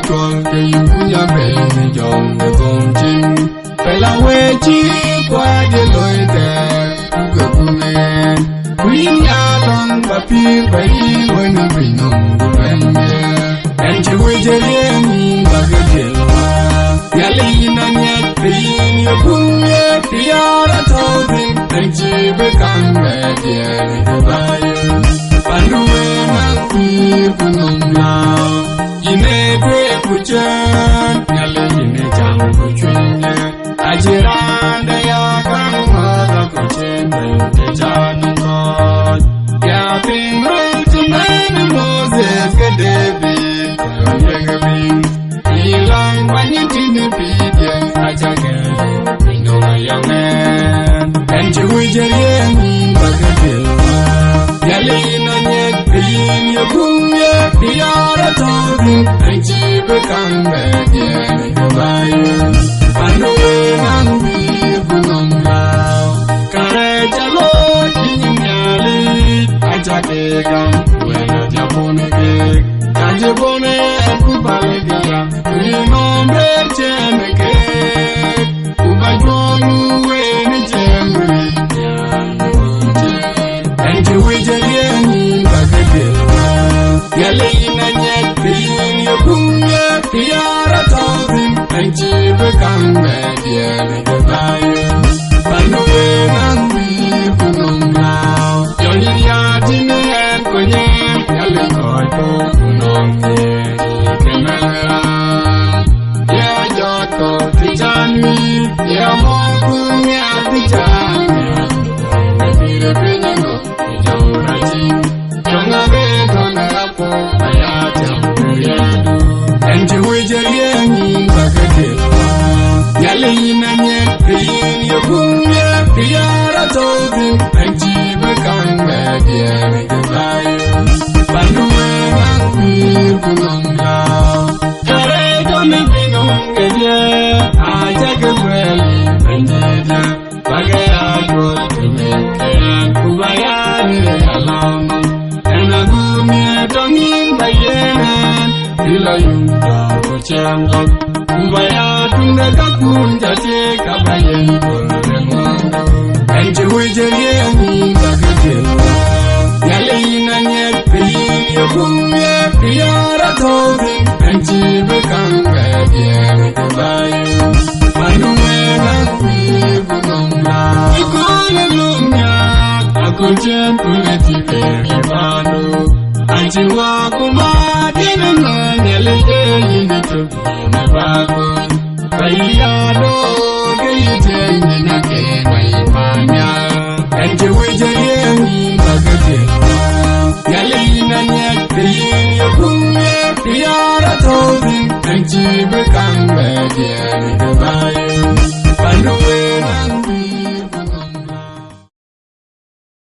con cây punya bên dòng de con chim phải là quê chi qua de lối de cứ cume quý nhà long và pi bay when we know the rain and you we je ni ba ga je ya le na nya pi ni punya pia ra to bin and ji be kan be de ni ba yo pandu na pi kunong lao ine kwe kuchan nyale ine jang kuchunye ajiranda ya kamada kuchen de janko ya pinro tunani Moses kedebi yegabi ilang wanyitini pidyen ajage inoma yamen enjuwe jereni bagadewa yale inanye pilin yakumye piyara tobi enjibe kambe diene gabayo anuwe nambi kunonglao kare jalo jinyali ajage gam wena japoneke kajebone ekubalegea ulinombe cheneke ubajonu weni chemri enjiwe jereni bagadewa yale inanye pilin yakumye piyara tobi enjibe kambe diene gabayo panuwe nambi kunonglao yoliya dinen konye yale koito kunongye ikemera ya joto tijanwi ya mongu ya tijanwi nabire penyego ijauraji yongabe tonerapo ayata muriadu enjiwe jerieni bagadewa yale inanye pilin yakumye piyara tobi enjibe kambe diene gabayo panuwe nakwi kunonglao kare dome binongedye ajagweli benjede bagayagol kemekean kubayani alamu enagumye dongin bayenen ilayuda ochengo kubaya tundagakun jate kabayen bolremondo enjiwe jerieni bagadewa yale inanye pilin yakumye piyara tobi enjibe kambe diene gabayo panuwe nakwi kunonglao ikone lumya akunchen kuletipe ribano anjiwa kuma diene nganyele yine tobine bakun bayado geyitenge nake maimanya enjiwe jerieni bagadewa yale inanye pilin yakumye piyara tobi enjibe kambe diene gabayo panuwe